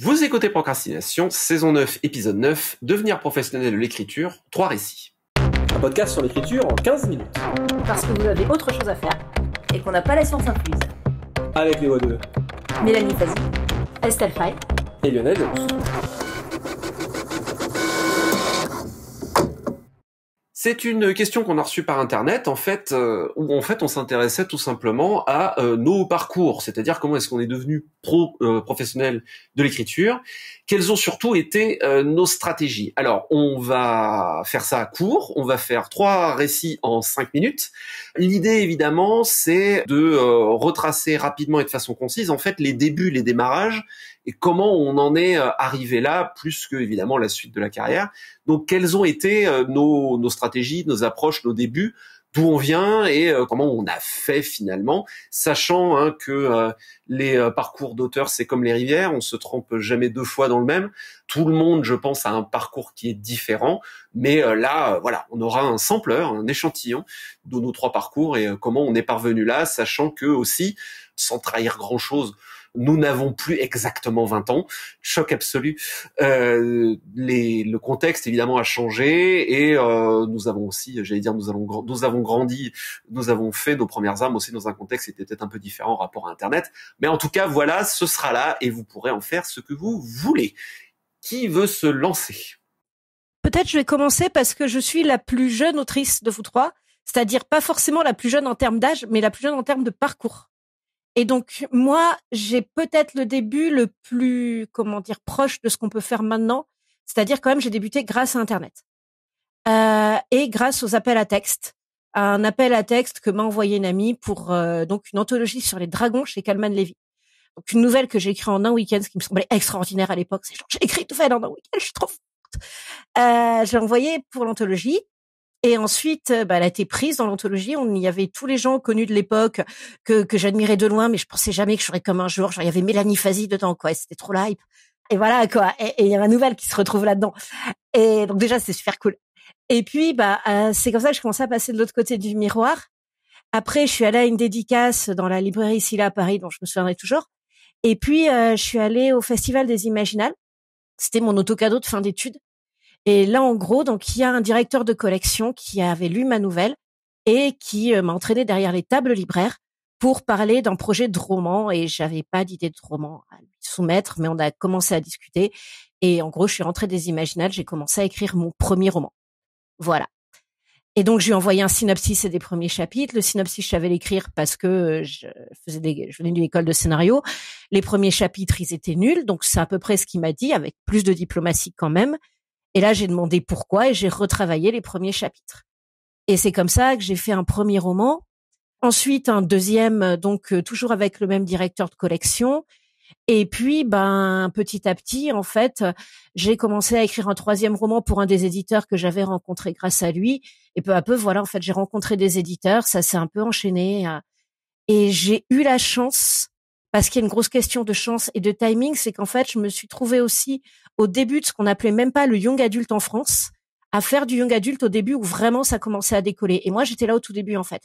Vous écoutez Procrastination, saison 9, épisode 9, devenir professionnel de l'écriture, 3 récits. Un podcast sur l'écriture en 15 minutes. Parce que vous avez autre chose à faire et qu'on n'a pas la science incluse. Avec les voix de Mélanie Fazi, Estelle Fay et Lionel Delous. C'est une question qu'on a reçue par internet, où on s'intéressait tout simplement à nos parcours, c'est-à-dire comment est-ce qu'on est devenu professionnel de l'écriture, quelles ont surtout été nos stratégies. Alors, on va faire ça court, on va faire 3 récits en 5 minutes. L'idée, évidemment, c'est de retracer rapidement et de façon concise, en fait, les débuts, les démarrages, et comment on en est arrivé là, plus que, évidemment, la suite de la carrière. Donc, quelles ont été nos stratégies, nos approches, nos débuts, d'où on vient et comment on a fait finalement, sachant que les parcours d'auteur, c'est comme les rivières, on se trempe jamais 2 fois dans le même. Tout le monde, je pense, a un parcours qui est différent, mais voilà, on aura un sampleur, un échantillon de nos 3 parcours et comment on est parvenu là, sachant que aussi, sans trahir grand-chose, nous n'avons plus exactement 20 ans, choc absolu. Le contexte évidemment a changé et nous avons aussi, nous avons grandi, nous avons fait nos premières armes aussi dans un contexte qui était peut-être un peu différent en rapport à Internet. Mais en tout cas, voilà, ce sera là et vous pourrez en faire ce que vous voulez. Qui veut se lancer ? Peut-être je vais commencer parce que je suis la plus jeune autrice de vous 3, c'est-à-dire pas forcément la plus jeune en termes d'âge, mais la plus jeune en termes de parcours. Et donc, moi, j'ai peut-être le début le plus, proche de ce qu'on peut faire maintenant. C'est-à-dire, quand même, j'ai débuté grâce à Internet. Et grâce aux appels à texte. Un appel à texte que m'a envoyé une amie pour, donc, une anthologie sur les dragons chez Calman Levy. Donc, une nouvelle que j'ai écrite en un week-end, ce qui me semblait extraordinaire à l'époque. C'est genre, j'ai écrit une nouvelle en un week-end, je suis trop forte. J'ai envoyé pour l'anthologie. Et ensuite, elle a été prise dans l'anthologie. On y avait tous les gens connus de l'époque que j'admirais de loin, mais je pensais jamais que je serais comme un jour. Genre, il y avait Mélanie Fazi dedans, quoi. Et c'était trop la hype. Et voilà, quoi. Et il y a ma nouvelle qui se retrouve là-dedans. Et donc déjà, c'est super cool. Et puis, c'est comme ça que je commençais à passer de l'autre côté du miroir. Après, je suis allée à une dédicace dans la librairie Silla à Paris, dont je me souviendrai toujours. Et puis, je suis allée au Festival des Imaginales. C'était mon autocadeau de fin d'études. Et là, en gros, donc il y a un directeur de collection qui avait lu ma nouvelle et qui m'a entraîné derrière les tables libraires pour parler d'un projet de roman. Et j'avais pas d'idée de roman à lui soumettre, mais on a commencé à discuter. Et en gros, je suis rentrée des Imaginales, j'ai commencé à écrire mon premier roman. Voilà. Et donc, je lui ai envoyé un synopsis et des premiers chapitres. Le synopsis, je savais l'écrire parce que je venais d'une école de scénario. Les premiers chapitres, ils étaient nuls. Donc, c'est à peu près ce qu'il m'a dit, avec plus de diplomatie quand même. Et là, j'ai demandé pourquoi et j'ai retravaillé les premiers chapitres. Et c'est comme ça que j'ai fait un premier roman. Ensuite, un deuxième, donc toujours avec le même directeur de collection. Et puis, petit à petit, en fait, j'ai commencé à écrire un 3e roman pour un des éditeurs que j'avais rencontré grâce à lui. Et peu à peu, voilà, en fait, j'ai rencontré des éditeurs. Ça s'est un peu enchaîné. Et j'ai eu la chance, parce qu'il y a une grosse question de chance et de timing, c'est qu'en fait, je me suis trouvée aussi au début de ce qu'on appelait même pas le young adulte en France, à faire du young adulte au début où vraiment ça commençait à décoller. Et moi, j'étais là au tout début, en fait.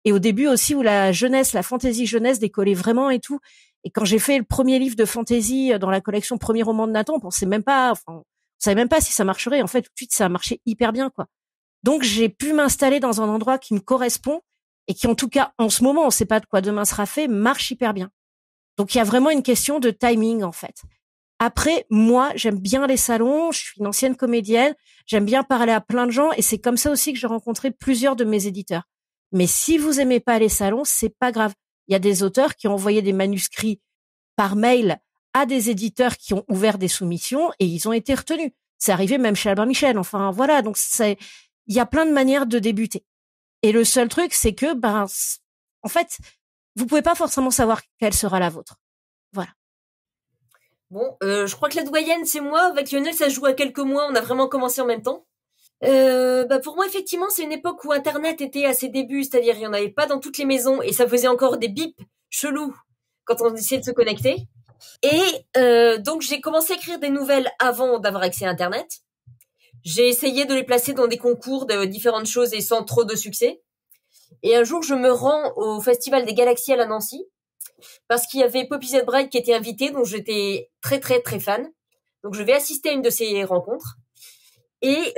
Et au début aussi où la jeunesse, la fantaisie jeunesse décollait vraiment et tout. Et quand j'ai fait le premier livre de fantaisie dans la collection Premier roman de Nathan, on savait même pas si ça marcherait. En fait, tout de suite, ça a marché hyper bien, quoi. Donc, j'ai pu m'installer dans un endroit qui me correspond et qui, en tout cas, en ce moment, on sait pas de quoi demain sera fait, marche hyper bien. Donc, il y a vraiment une question de timing, en fait. Après, moi, j'aime bien les salons, je suis une ancienne comédienne, j'aime bien parler à plein de gens et c'est comme ça aussi que j'ai rencontré plusieurs de mes éditeurs. Mais si vous aimez pas les salons, c'est pas grave. Il y a des auteurs qui ont envoyé des manuscrits par mail à des éditeurs qui ont ouvert des soumissions et ils ont été retenus. C'est arrivé même chez Albin Michel. Enfin, voilà. Donc, il y a plein de manières de débuter. Et le seul truc, c'est que, en fait, vous pouvez pas forcément savoir quelle sera la vôtre. Voilà. Bon, je crois que la doyenne, c'est moi. Avec Lionel, ça se joue à quelques mois. On a vraiment commencé en même temps. Pour moi, effectivement, c'est une époque où Internet était à ses débuts. C'est-à-dire, il y en avait pas dans toutes les maisons et ça faisait encore des bips chelous quand on essayait de se connecter. Et donc, j'ai commencé à écrire des nouvelles avant d'avoir accès à Internet. J'ai essayé de les placer dans des concours de différentes choses et sans trop de succès. Et un jour, je me rends au Festival des Galaxies à Nancy. parce qu'il y avait Poppy Z Bride qui était invitée, dont j'étais très très très fan. Donc je vais assister à une de ces rencontres. Et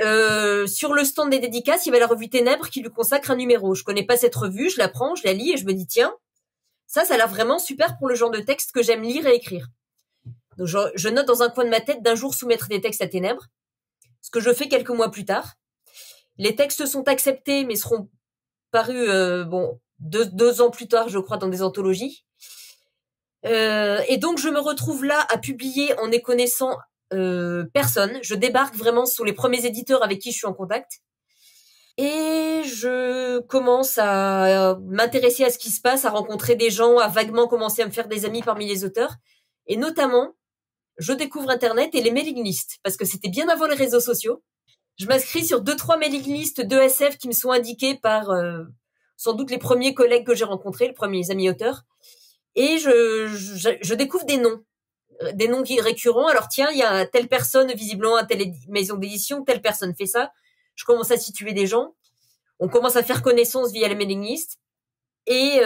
sur le stand des dédicaces, il y avait la revue Ténèbres qui lui consacre un numéro. Je connais pas cette revue, je la prends, je la lis et je me dis tiens, ça a l'air vraiment super pour le genre de texte que j'aime lire et écrire. Donc je note dans un coin de ma tête d'un jour soumettre des textes à Ténèbres, ce que je fais quelques mois plus tard. Les textes sont acceptés mais seront parus deux ans plus tard, je crois, dans des anthologies. Et donc je me retrouve là à publier en ne connaissant personne. Je débarque vraiment sur les premiers éditeurs avec qui je suis en contact. Et je commence à m'intéresser à ce qui se passe, à rencontrer des gens, à vaguement commencer à me faire des amis parmi les auteurs. Et notamment, je découvre Internet et les mailing lists, parce que c'était bien avant les réseaux sociaux. Je m'inscris sur 2-3 mailing lists de SF qui me sont indiqués par sans doute les premiers collègues que j'ai rencontrés, les premiers amis auteurs. Et je découvre des noms récurrents. Alors tiens, il y a telle personne visiblement à telle maison d'édition, telle personne fait ça. Je commence à situer des gens. On commence à faire connaissance via les mailing lists. Et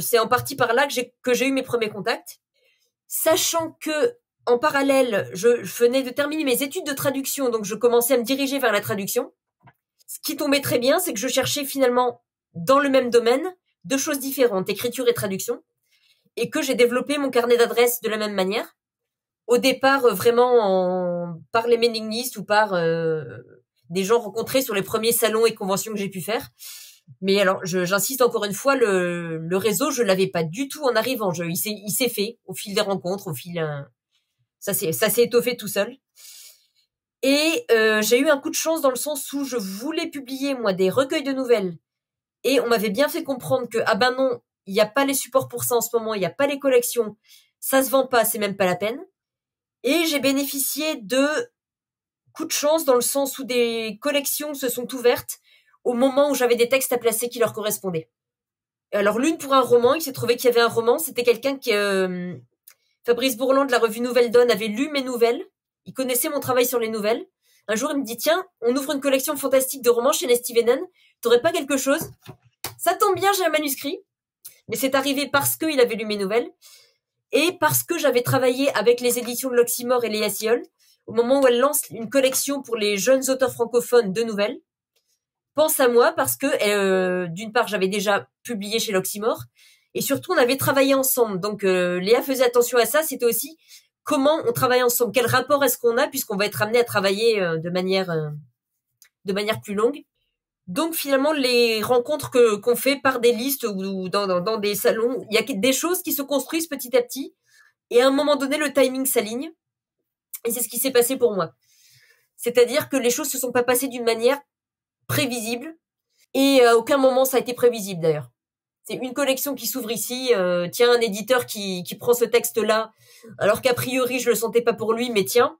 c'est en partie par là que j'ai eu mes premiers contacts. Sachant que en parallèle, je venais de terminer mes études de traduction, donc je commençais à me diriger vers la traduction. Ce qui tombait très bien, c'est que je cherchais finalement dans le même domaine deux choses différentes, écriture et traduction, et que j'ai développé mon carnet d'adresses de la même manière. Au départ, vraiment par les mailing lists ou par des gens rencontrés sur les premiers salons et conventions que j'ai pu faire. Mais alors, j'insiste encore une fois, le réseau, je l'avais pas du tout en arrivant. Il s'est fait au fil des rencontres, ça s'est étoffé tout seul. Et j'ai eu un coup de chance dans le sens où je voulais publier moi des recueils de nouvelles, et on m'avait bien fait comprendre que ah ben non, il n'y a pas les supports pour ça en ce moment, il n'y a pas les collections, ça se vend pas, c'est même pas la peine. Et j'ai bénéficié de coup de chance dans le sens où des collections se sont ouvertes au moment où j'avais des textes à placer qui leur correspondaient. Alors l'une pour un roman, il s'est trouvé qu'il y avait un roman, c'était quelqu'un qui Fabrice Bourland de la revue Nouvelle Donne avait lu mes nouvelles, il connaissait mon travail sur les nouvelles. Un jour, il me dit tiens, on ouvre une collection fantastique de romans chez Nesty Venen, t'aurais pas quelque chose? Ça tombe bien, j'ai un manuscrit. Mais c'est arrivé parce qu'il avait lu mes nouvelles et parce que j'avais travaillé avec les éditions de l'Oxymore et Léa Siol au moment où elle lance une collection pour les jeunes auteurs francophones de nouvelles. Pense à moi parce que d'une part, j'avais déjà publié chez l'Oxymore et surtout, on avait travaillé ensemble. Donc, Léa faisait attention à ça. C'était aussi comment on travaille ensemble, quel rapport est-ce qu'on a puisqu'on va être amené à travailler de manière plus longue. Donc finalement, les rencontres qu'on fait par des listes ou dans des salons, il y a des choses qui se construisent petit à petit. Et à un moment donné, le timing s'aligne. Et c'est ce qui s'est passé pour moi. C'est-à-dire que les choses se sont pas passées d'une manière prévisible. Et à aucun moment ça a été prévisible d'ailleurs. C'est une collection qui s'ouvre ici. Tiens, un éditeur qui prend ce texte-là, alors qu'a priori je le sentais pas pour lui, mais tiens,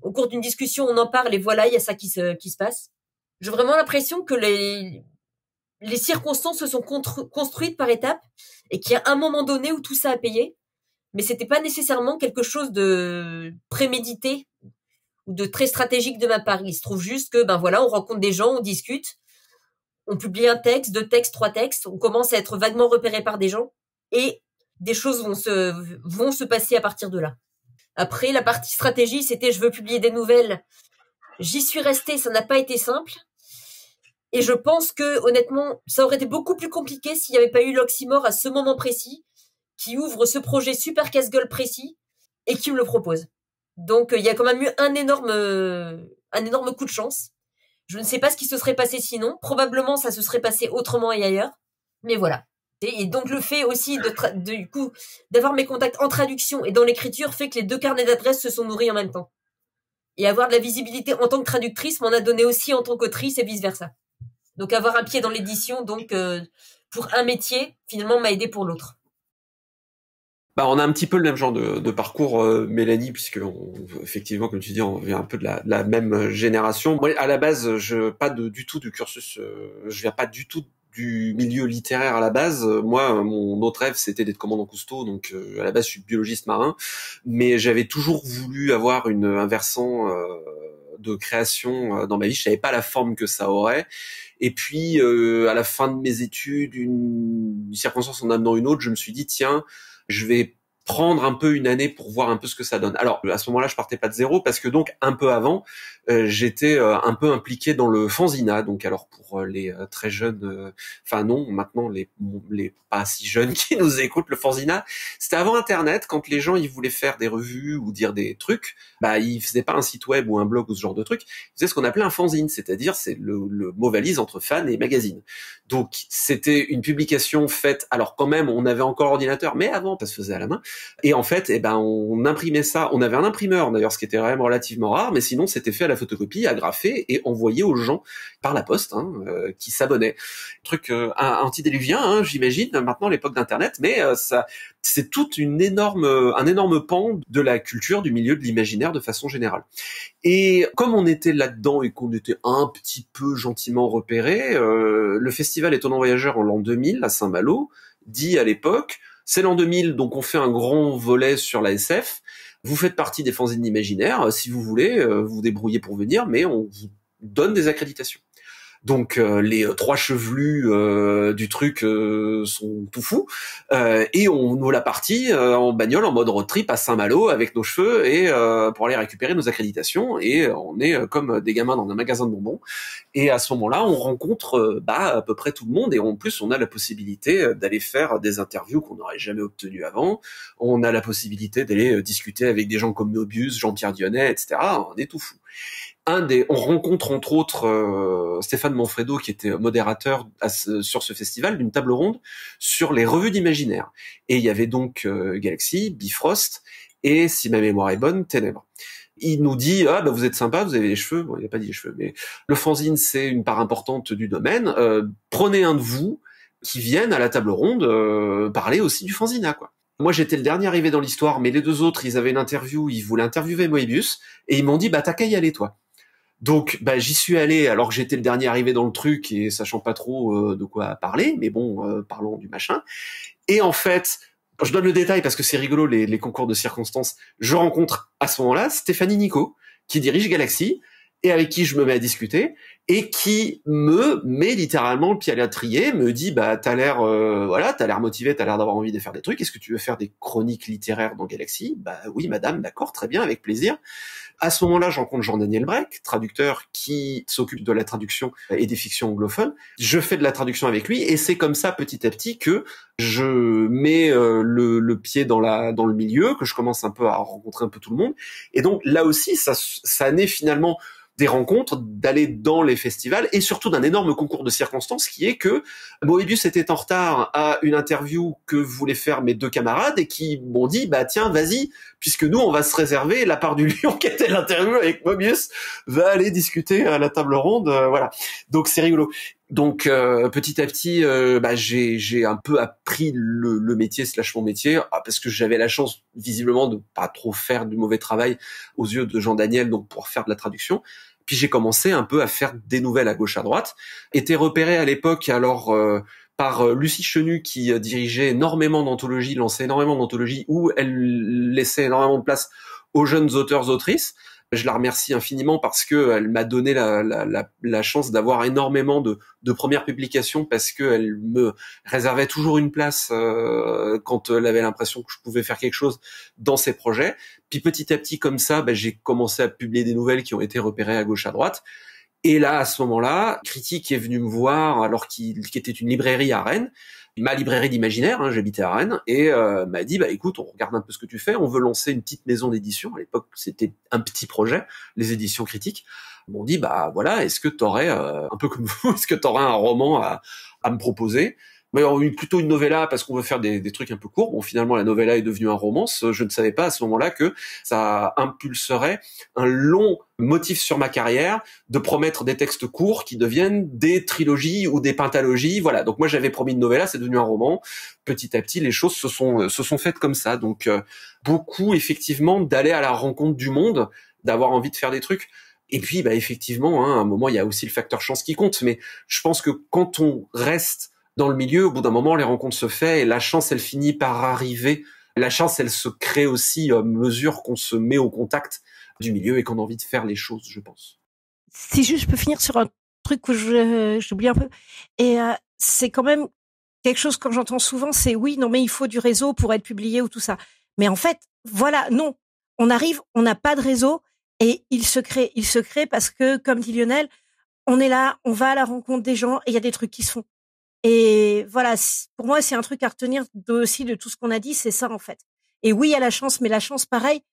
au cours d'une discussion, on en parle et voilà, il y a ça qui se passe. J'ai vraiment l'impression que les circonstances se sont construites par étapes et qu'il y a un moment donné où tout ça a payé, mais c'était pas nécessairement quelque chose de prémédité ou de très stratégique de ma part. Il se trouve juste que ben voilà, on rencontre des gens, on discute, on publie un texte, 2 textes, 3 textes, on commence à être vaguement repéré par des gens et des choses vont se passer à partir de là. Après, la partie stratégie, c'était je veux publier des nouvelles. J'y suis restée, ça n'a pas été simple. Et je pense que, honnêtement, ça aurait été beaucoup plus compliqué s'il n'y avait pas eu l'Oxymore à ce moment précis, qui ouvre ce projet super casse-gueule précis et qui me le propose. Donc, il y a quand même eu un énorme coup de chance. Je ne sais pas ce qui se serait passé sinon. Probablement, ça se serait passé autrement et ailleurs. Mais voilà. Et donc, le fait aussi du coup, d'avoir mes contacts en traduction et dans l'écriture fait que les 2 carnets d'adresses se sont nourris en même temps. Et avoir de la visibilité en tant que traductrice m'en a donné aussi en tant qu'autrice et vice-versa. Donc avoir un pied dans l'édition, donc pour un métier, finalement m'a aidé pour l'autre. Bah, on a un petit peu le même genre de parcours, Mélanie, puisque effectivement, comme tu dis, on vient un peu de la même génération. Moi, à la base, je viens pas du tout du milieu littéraire à la base. Moi, mon autre rêve, c'était d'être commandant Cousteau, donc à la base, je suis biologiste marin, mais j'avais toujours voulu avoir un versant de création dans ma vie. Je savais pas la forme que ça aurait. Et puis, à la fin de mes études, une circonstance en amenant une autre, je me suis dit, tiens, je vais prendre un peu une année pour voir un peu ce que ça donne. Alors à ce moment-là, je partais pas de zéro parce que donc un peu avant, j'étais un peu impliqué dans le fanzina. Donc alors pour les très jeunes, enfin non, maintenant les pas si jeunes qui nous écoutent, le fanzina, c'était avant Internet, quand les gens ils voulaient faire des revues ou dire des trucs, bah ils faisaient pas un site web ou un blog ou ce genre de truc, ils faisaient ce qu'on appelait un fanzine, c'est-à-dire c'est le mot valise entre fan et magazine. Donc c'était une publication faite, alors quand même on avait encore l'ordinateur, mais avant ça se faisait à la main. Et en fait, on imprimait ça. On avait un imprimeur d'ailleurs, ce qui était vraiment relativement rare, mais sinon c'était fait à la photocopie, agrafé et envoyé aux gens par la poste, qui s'abonnaient. Truc antédiluvien, j'imagine. Maintenant, l'époque d'Internet, mais ça, c'est toute un énorme pan de la culture, du milieu de l'imaginaire de façon générale. Et comme on était là-dedans et qu'on était un petit peu gentiment repéré, le festival Étonnant Voyageur en l'an 2000 à Saint-Malo dit à l'époque. C'est l'an 2000, donc on fait un grand volet sur la SF. Vous faites partie des fanzines imaginaires. Si vous voulez, vous vous débrouillez pour venir, mais on vous donne des accréditations. Donc les trois chevelus du truc sont tout fous et on nous la partie en bagnole en mode road trip à Saint-Malo avec nos cheveux et pour aller récupérer nos accréditations et on est comme des gamins dans un magasin de bonbons et à ce moment-là on rencontre à peu près tout le monde et en plus on a la possibilité d'aller faire des interviews qu'on n'aurait jamais obtenues avant, on a la possibilité d'aller discuter avec des gens comme Mobius, Jean-Pierre Dionnet, etc. On est tout fou. On rencontre entre autres Stéphane Manfredo qui était modérateur sur ce festival d'une table ronde sur les revues d'imaginaire. Et il y avait donc Galaxy, Bifrost et, si ma mémoire est bonne, Ténèbres. Il nous dit vous êtes sympa, vous avez les cheveux. Bon, il n'a pas dit les cheveux, mais le fanzine c'est une part importante du domaine. Prenez un de vous qui vienne à la table ronde parler aussi du fanzina, quoi. Moi, j'étais le dernier arrivé dans l'histoire, mais les deux autres, ils avaient une interview, ils voulaient interviewer Moebius, et ils m'ont dit, t'as qu'à y aller, toi. Donc, j'y suis allé, alors que j'étais le dernier arrivé dans le truc, et sachant pas trop de quoi parler, mais bon, parlons du machin. Et en fait, je donne le détail parce que c'est rigolo, les concours de circonstances, je rencontre à ce moment-là Stéphanie Nico, qui dirige Galaxy, et avec qui je me mets à discuter, et qui me met littéralement le pied à l'étrier, me dit t'as l'air motivé, t'as l'air d'avoir envie de faire des trucs, est-ce que tu veux faire des chroniques littéraires dans Galaxy? Oui madame, d'accord, très bien, avec plaisir. À ce moment-là, je rencontre Jean-Daniel Breck, traducteur qui s'occupe de la traduction et des fictions anglophones. Je fais de la traduction avec lui et c'est comme ça petit à petit que je mets le pied dans le milieu, que je commence un peu à rencontrer un peu tout le monde. Et donc là aussi, ça naît finalement des rencontres, d'aller dans les festivals et surtout d'un énorme concours de circonstances qui est que Moebius était en retard à une interview que voulaient faire mes deux camarades et qui m'ont dit tiens vas-y, puisque nous on va se réserver la part du lion qui était l'interview avec Moebius, va aller discuter à la table ronde, voilà. Donc c'est rigolo. Donc petit à petit j'ai un peu appris le métier / mon métier parce que j'avais la chance visiblement de pas trop faire du mauvais travail aux yeux de Jean-Daniel, donc pour faire de la traduction. Puis j'ai commencé un peu à faire des nouvelles à gauche à droite. Était repéré à l'époque alors par Lucie Chenu qui dirigeait énormément d'anthologies, lançait énormément d'anthologies où elle laissait énormément de place aux jeunes auteurs autrices. Je la remercie infiniment parce que elle m'a donné la chance d'avoir énormément de premières publications parce que elle me réservait toujours une place quand elle avait l'impression que je pouvais faire quelque chose dans ses projets. Puis petit à petit comme ça, j'ai commencé à publier des nouvelles qui ont été repérées à gauche à droite. Et là, à ce moment-là, Critique est venu me voir alors qu'il était une librairie à Rennes, ma librairie d'imaginaire, j'habitais à Rennes, et m'a dit écoute, on regarde un peu ce que tu fais, on veut lancer une petite maison d'édition. À l'époque, c'était un petit projet, les éditions Critiques. Ils m'ont dit voilà, est-ce que t'aurais un peu comme vous, est-ce que t'aurais un roman à me proposer? Plutôt une novella parce qu'on veut faire des trucs un peu courts. Bon, finalement, la novella est devenue un romance. Je ne savais pas à ce moment-là que ça impulserait un long motif sur ma carrière de promettre des textes courts qui deviennent des trilogies ou des pentalogies. Voilà. Donc moi, j'avais promis une novella, c'est devenu un roman. Petit à petit, les choses se sont faites comme ça. Donc beaucoup, effectivement, d'aller à la rencontre du monde, d'avoir envie de faire des trucs. Et puis, effectivement, à un moment, il y a aussi le facteur chance qui compte. Mais je pense que quand on reste dans le milieu, au bout d'un moment, les rencontres se font et la chance, elle finit par arriver. La chance, elle se crée aussi à mesure qu'on se met au contact du milieu et qu'on a envie de faire les choses, je pense. Si juste je peux finir sur un truc que j'oublie un peu. Et c'est quand même quelque chose quand j'entends souvent, c'est oui, non mais il faut du réseau pour être publié ou tout ça. Mais en fait, voilà, non. On arrive, on n'a pas de réseau et il se crée parce que, comme dit Lionel, on est là, on va à la rencontre des gens et il y a des trucs qui se font. Et voilà, pour moi, c'est un truc à retenir aussi de tout ce qu'on a dit, c'est ça en fait. Et oui, il y a la chance, mais la chance, pareil,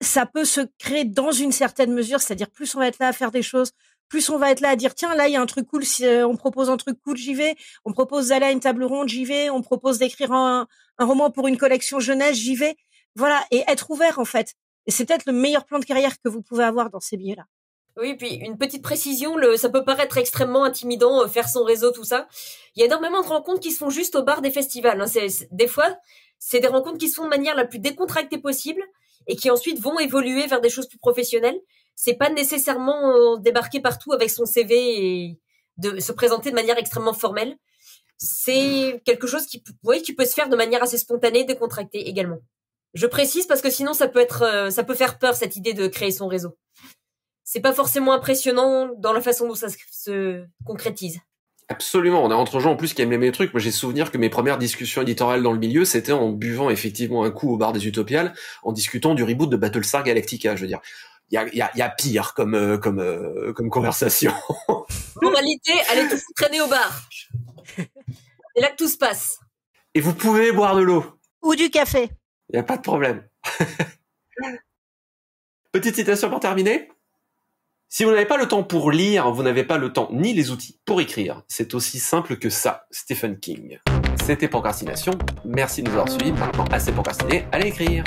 ça peut se créer dans une certaine mesure, c'est-à-dire plus on va être là à faire des choses, plus on va être là à dire tiens, là il y a un truc cool, si on propose un truc cool, j'y vais, on propose d'aller à une table ronde, j'y vais, on propose d'écrire un roman pour une collection jeunesse, j'y vais. Voilà, et être ouvert en fait. Et c'est peut-être le meilleur plan de carrière que vous pouvez avoir dans ces milieux-là. Oui, puis une petite précision, ça peut paraître extrêmement intimidant, faire son réseau, tout ça. Il y a énormément de rencontres qui se font juste au bar des festivals. Hein. Des fois, c'est des rencontres qui se font de manière la plus décontractée possible et qui ensuite vont évoluer vers des choses plus professionnelles. C'est pas nécessairement débarquer partout avec son CV et de se présenter de manière extrêmement formelle. C'est quelque chose qui peut se faire de manière assez spontanée, décontractée également. Je précise parce que sinon ça peut faire peur cette idée de créer son réseau. C'est pas forcément impressionnant dans la façon dont ça se concrétise. Absolument, on est entre gens en plus qui aiment les mêmes trucs. Moi j'ai souvenir que mes premières discussions éditoriales dans le milieu, c'était en buvant effectivement un coup au bar des Utopiales, en discutant du reboot de Battlestar Galactica, je veux dire. Il y a pire comme conversation. Moralité, allez tous traîner au bar. C'est là que tout se passe. Et vous pouvez boire de l'eau. Ou du café. Il n'y a pas de problème. Petite citation pour terminer. Si vous n'avez pas le temps pour lire, vous n'avez pas le temps ni les outils pour écrire. C'est aussi simple que ça, Stephen King. C'était Procrastination. Merci de nous avoir suivis. Maintenant, assez procrastiné, allez écrire.